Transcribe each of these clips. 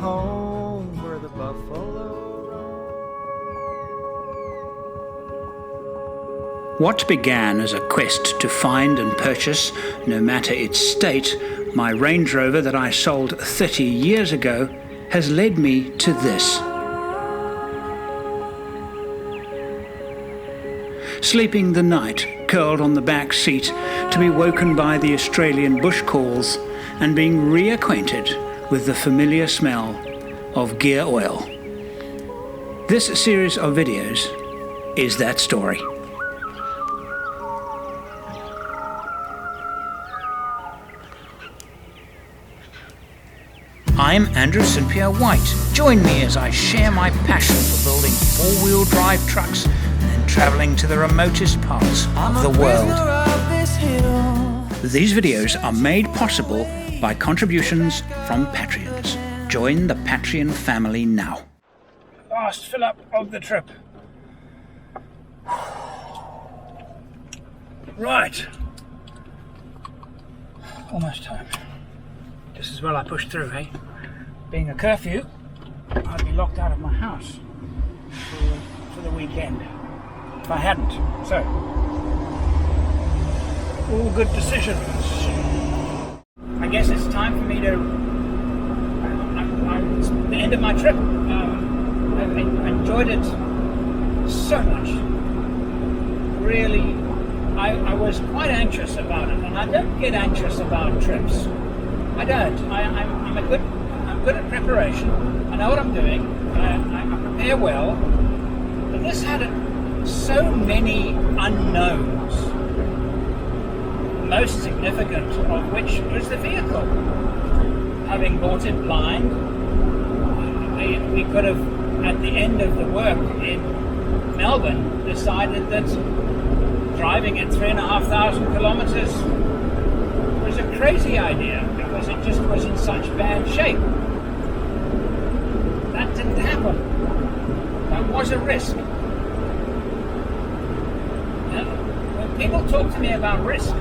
home where the buffalo roam. What began as a quest to find and purchase, no matter its state, my Range Rover that I sold 30 years ago has led me to this. Sleeping the night, curled on the back seat, to be woken by the Australian bush calls and being reacquainted with the familiar smell of gear oil. This series of videos is that story. I'm Andrew St. Pierre White. Join me as I share my passion for building four-wheel drive trucks and travelling to the remotest parts of the world. These videos are made possible by contributions from Patreons. Join the Patreon family now. Last fill up of the trip. Right. Almost time. Just as well I pushed through, eh? Being a curfew, I'd be locked out of my house for the weekend if I hadn't. So, all good decisions. I guess it's time for me to. It's the end of my trip. I enjoyed it so much. Really, I was quite anxious about it, and I don't get anxious about trips. I don't. I'm good at preparation. I know what I'm doing. I prepare well. But this had so many unknowns. Most significant of which was the vehicle. Having bought it blind, we could have, at the end of the work in Melbourne, decided that driving at 3,500 kilometers was a crazy idea because it just was in such bad shape. That didn't happen. That was a risk. When people talk to me about risk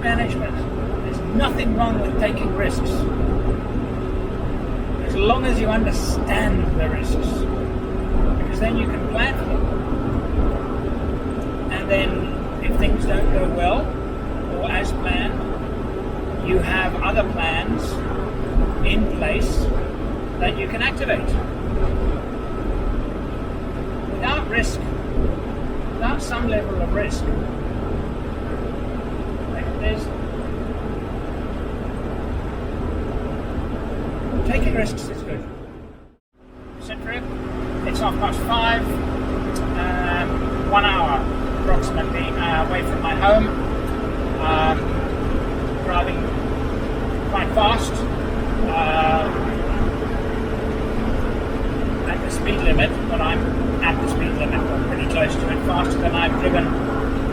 management, there's nothing wrong with taking risks as long as you understand the risks, because then you can plan for them, and then if things don't go well or as planned, you have other plans in place that you can activate. Without risk, without some level of risk, taking risks is good. Sit trip, it's 5:30, 1 hour approximately away from my home. Driving quite fast, at the speed limit, but I'm at the speed limit, or pretty close to it, faster than I've driven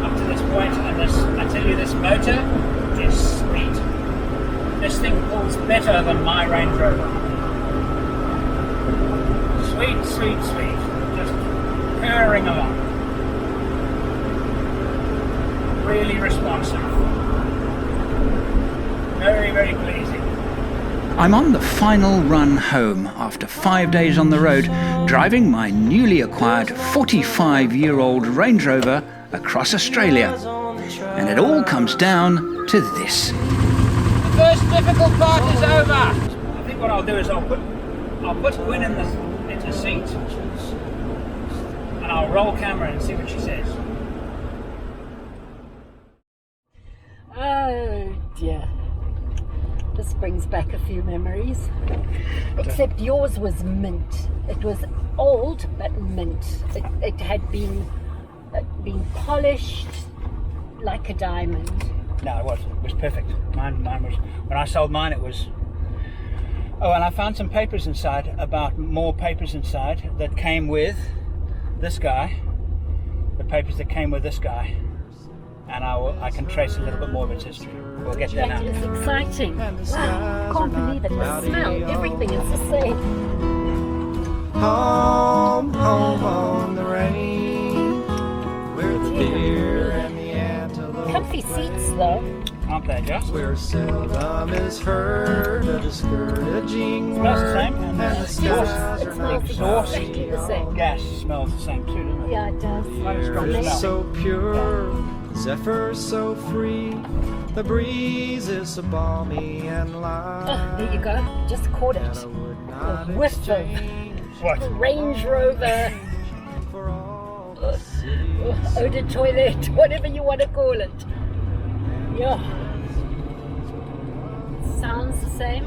up to this point. And this, I tell you, this motor is sweet. This thing pulls better than my Range Rover. Sweet, sweet, sweet. Just purring along. Really responsive. Very, very pleasing. I'm on the final run home after 5 days on the road, driving my newly acquired 45-year-old Range Rover across Australia. And it all comes down to this. The first difficult part is over. I think what I'll do is I'll put Gwynn in the seat, and I'll roll camera and see what she says. Oh dear. This brings back a few memories. Except yours was mint. It was old but mint. It had been polished like a diamond. No, it wasn't. It was perfect. Mine was. When I sold mine, it was. Oh, and I found some papers inside, more papers inside that came with this guy. The papers that came with this guy. And I can trace a little bit more of its history. We'll get there now. That is exciting. Wow, I can't believe it. The smell, everything is the same. Home, home on the range, where the deer and the antelope. Comfy seats though. Aren't they? just. where seldom is heard a discouraging Smells the word, same, and and the the skies it are smells not exactly the same. Gas smells the same too, doesn't it? Yeah, it does. Quite a strong air smell. is so pure, the zephyr so free, the breeze is so balmy and light. Oh, there you go. Just caught that it. I would not A whiff of exchange What? Range Rover for all the cities. eau de toilette, whatever you want to call it. Yeah. Sounds the same.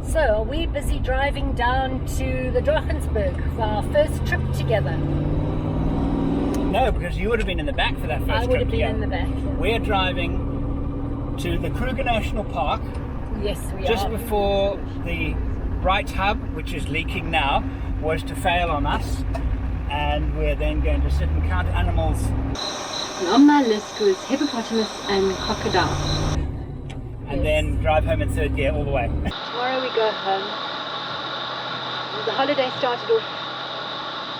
So, are we busy driving down to the Drakensberg for our first trip together? No, because you would have been in the back for that first I trip would have been together. in the back. We're driving to the Kruger National Park Yes, we just are. before the bright hub, which is leaking now, was to fail on us. And we're then going to sit and count animals. And on my list was hippopotamus and crocodile. And Yes. then drive home in third gear all the way. Tomorrow we go home. The holiday started off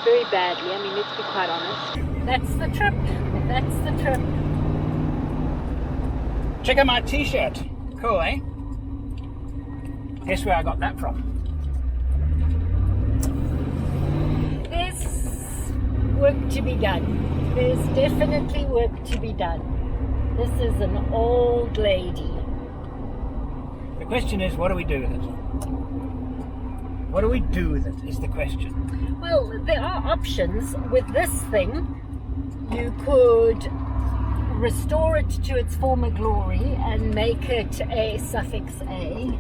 very badly, I mean, let's be quite honest. That's the trip. That's the trip. Check out my t-shirt. Cool, eh? Guess where I got that from? There's work to be done. There's definitely work to be done. This is an old lady. The question is, what do we do with it? What do we do with it is the question. Well, there are options. With this thing, you could restore it to its former glory and make it a suffix A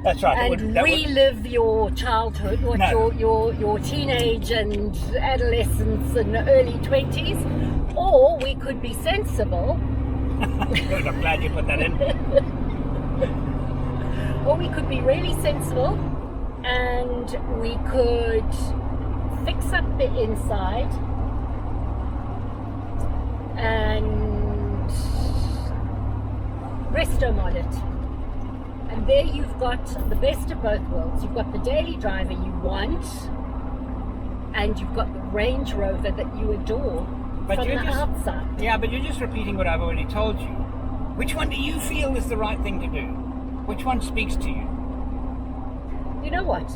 That's right. and that would- relive your childhood, what No. your teenage and adolescence and early 20s. Or we could be sensible, Good, I'm glad you put that in. or we could be really sensible and we could fix up the inside and resto mod it. And there you've got the best of both worlds. You've got the daily driver you want, and you've got the Range Rover that you adore But from you're the just- outside. Yeah, but you're just repeating what I've already told you. Which one do you feel is the right thing to do? Which one speaks to you? You know what?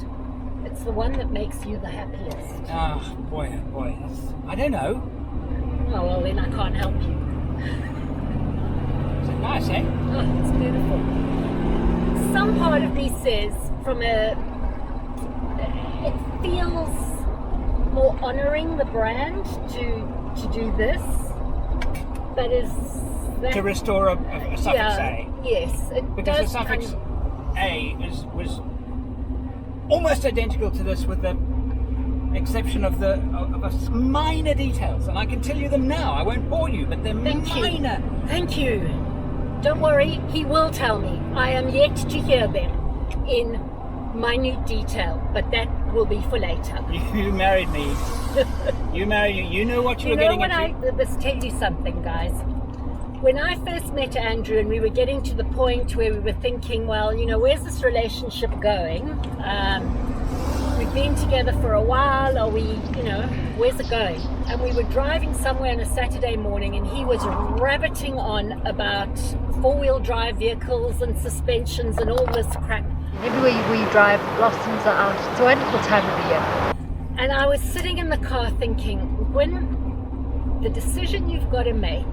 It's the one that makes you the happiest. Oh, boy, oh boy. I don't know. Oh, well, then I can't help you. Is it nice, eh? Oh, it's beautiful. Some part of me says, it feels more honoring the brand to do this, but is that To restore a suffix A. Yes, it Because the does suffix kind A was almost identical to this with the exception of a minor details. And I can tell you them now. I won't bore you, but they're Thank you. minor. Thank you. Don't worry, he will tell me. I am yet to hear them in minute detail, but that will be for later. You married me. You married me. You knew what you You were know getting when into. let's tell you something, guys. When I first met Andrew and we were getting to the point where we were thinking, well, you know, where's this relationship going? We've been together for a while. Are we, you know, where's it going? And we were driving somewhere on a Saturday morning and he was rabbiting on about four-wheel drive vehicles and suspensions and all this crap. Everywhere we drive, blossoms are out. It's a wonderful time of the year. And I was sitting in the car thinking, Gwynn, the decision you've got to make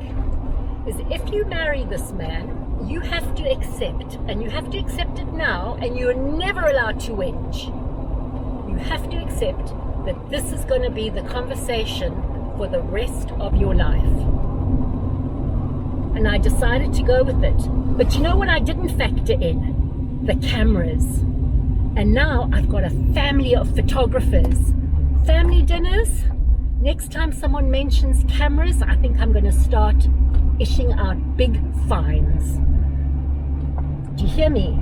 is if you marry this man, you have to accept, and you have to accept it now, and you're never allowed to whinge. You have to accept that this is going to be the conversation for the rest of your life. And I decided to go with it. But you know what I didn't factor in? The cameras. And now I've got a family of photographers. Family dinners. Next time someone mentions cameras, I think I'm going to start ishing out big fines. Do you hear me?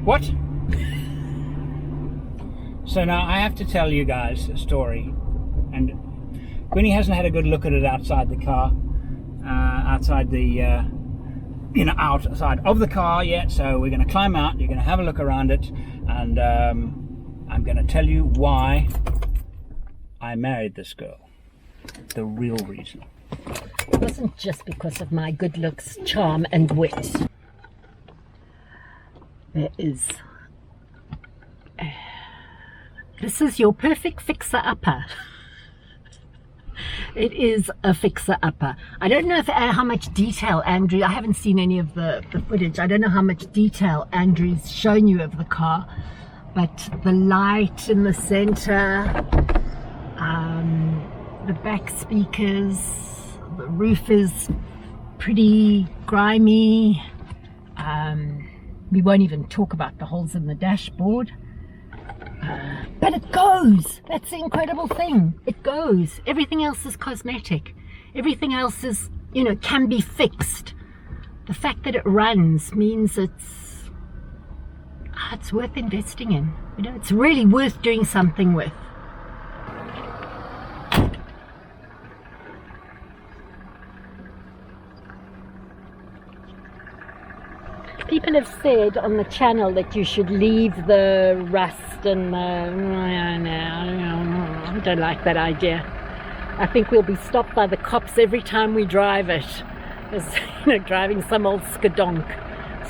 What? So now I have to tell you guys a story, and Gwynny hasn't had a good look at it outside the car, outside of the car yet. So we're going to climb out. You're going to have a look around it, and I'm going to tell you why I married this girl. The real reason. It wasn't just because of my good looks, charm and wit. There is... This is your perfect fixer-upper. It is a fixer-upper. I don't know how much detail Andrew... I haven't seen any of the footage. I don't know how much detail Andrew's shown you of the car. But the light in the center, the back speakers, the roof is pretty grimy. We won't even talk about the holes in the dashboard. But it goes. That's the incredible thing. It goes. Everything else is cosmetic. Everything else is, you know, can be fixed. The fact that it runs means it's worth investing in. You know, it's really worth doing something with. People have said on the channel that you should leave the rust and I don't like that idea. I think we'll be stopped by the cops every time we drive it. As, you know, driving some old skadonk.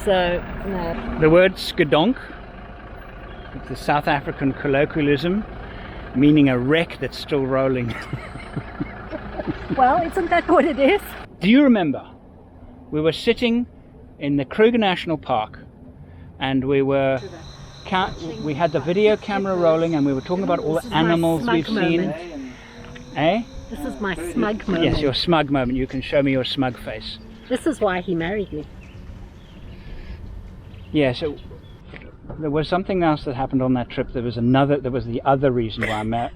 So, no. The word skadonk, it's a South African colloquialism meaning a wreck that's still rolling. Well, isn't that what it is? Do you remember? We were sitting in the Kruger National Park and we were we had the video camera rolling and we were talking about all the animals we've seen. Eh? This is my smug moment. Yes, your smug moment. You can show me your smug face. This is why he married me. Yeah, so there was something else that happened on that trip. There was the other reason why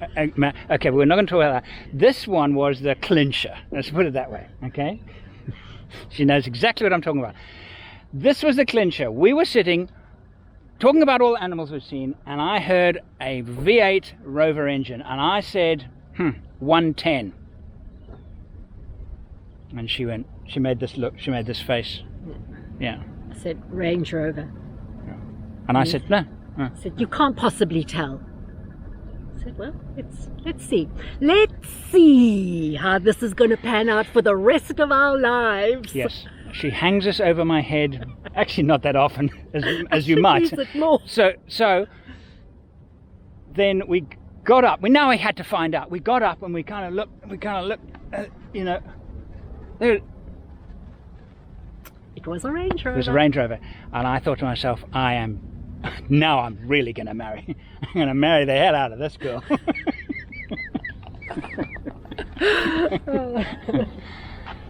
okay, we're not going to talk about that. This one was the clincher. Let's put it that way, okay? She knows exactly what I'm talking about. This was the clincher. We were sitting talking about all the animals we've seen and I heard a V8 Rover engine and I said, 110. And she made this look, she made this face. Yeah. I said, Range Rover. Yeah. And I said, no. I said, you can't possibly tell. I said, well, let's see. Let's see how this is going to pan out for the rest of our lives. Yes. She hangs us over my head. Actually, not that often, as you might. Use it more. So then we got up. We had to find out. We got up and we kind of looked, you know. There, it was a Range Rover. It was a Range Rover. And I thought to myself, now I'm really going to marry. I'm going to marry the hell out of this girl.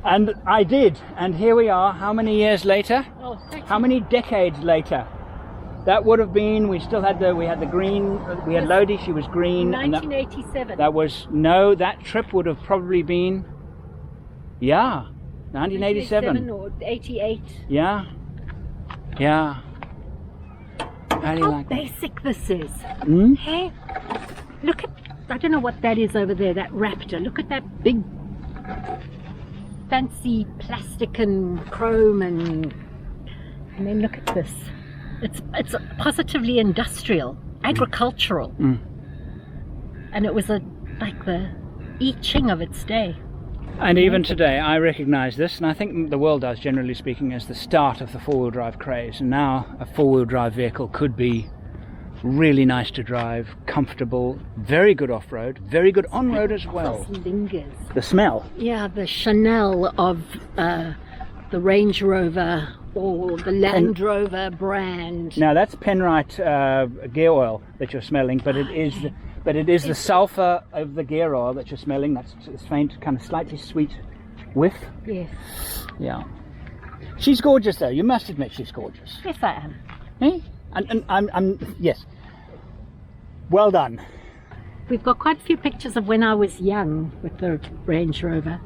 And I did. And here we are. How many years later? Oh, how many decades later? That would have been, we had the green, we had Lodi, she was green. 1987. That trip would have probably been, 1987. Or 88. Yeah. How do you like basic this is. Mm? Hey, look at, I don't know what that is over there, that Raptor. Look at that big, fancy plastic and chrome and then look at this. It's positively industrial, agricultural. Mm. And it was like the I Ching of its day. And even today I recognise this, and I think the world does, generally speaking, as the start of the four-wheel drive craze. And now a four-wheel drive vehicle could be really nice to drive, comfortable, very good off-road, very good on-road as well. Lingers. The smell. Yeah, the Chanel of the Range Rover or the Land Rover brand. Now that's Penrite gear oil that you're smelling, but it is the sulfur of the gear oil that you're smelling. That's faint, kind of slightly sweet whiff. Yes. Yeah. She's gorgeous though. You must admit she's gorgeous. Yes, I am. Eh? And I'm yes. Well done. We've got quite a few pictures of when I was young with the Range Rover.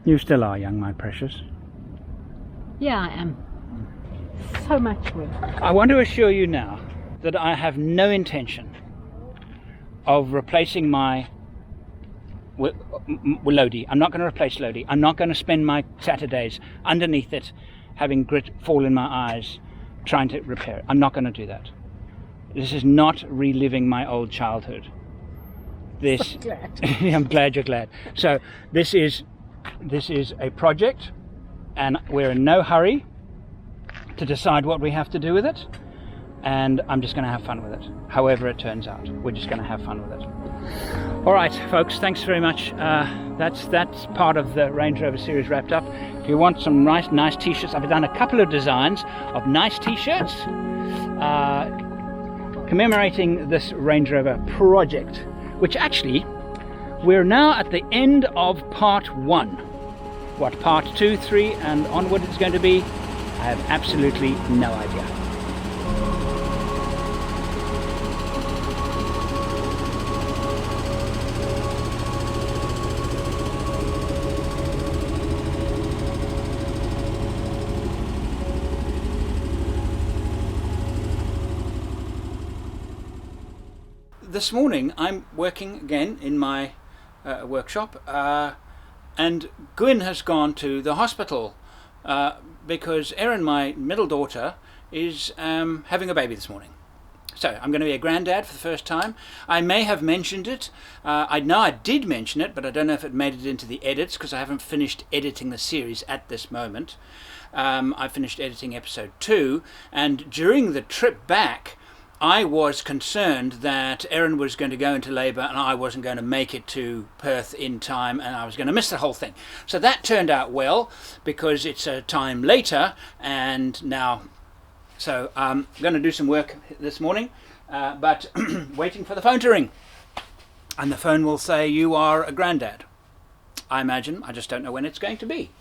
You still are young, my precious. Yeah, I am. So much work. I want to assure you now that I have no intention of replacing my Lodi. I'm not going to replace Lodi. I'm not going to spend my Saturdays underneath it having grit fall in my eyes trying to repair it. I'm not going to do that. This is not reliving my old childhood. this. Glad. I'm glad you're glad. So this is a project, and we're in no hurry to decide what we have to do with it, and I'm just going to have fun with it. However it turns out, we're just going to have fun with it. All right, folks, thanks very much. That's part of the Range Rover series wrapped up. If you want some nice t-shirts, I've done a couple of designs of nice t-shirts commemorating this Range Rover project, which actually we're now at the end of part 1. What part 2, 3 and onward it's going to be, I have absolutely no idea. This morning I'm working again in my workshop, and Gwynn has gone to the hospital because Erin, my middle daughter, is having a baby this morning. So I'm going to be a granddad for the first time. I may have mentioned it. I know I did mention it, but I don't know if it made it into the edits because I haven't finished editing the series at this moment. I finished editing episode 2, and during the trip back I was concerned that Erin was going to go into labour and I wasn't going to make it to Perth in time, and I was going to miss the whole thing. So that turned out well because it's a time later, and now so I'm going to do some work this morning, but waiting for the phone to ring, and the phone will say you are a granddad, I imagine. I just don't know when it's going to be.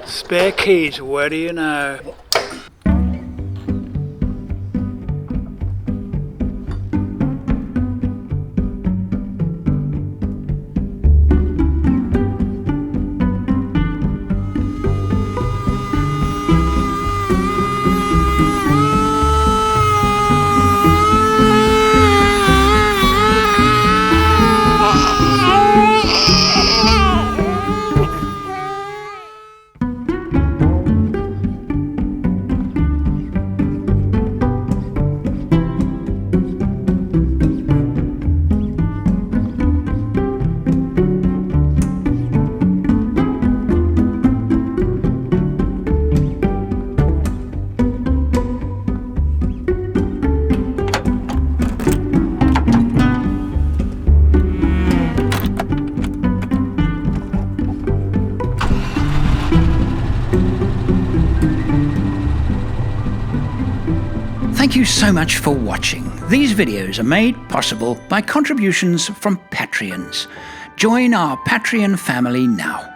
Spare keys, what do you know? Thank you so much for watching. These videos are made possible by contributions from Patreons. Join our Patreon family now.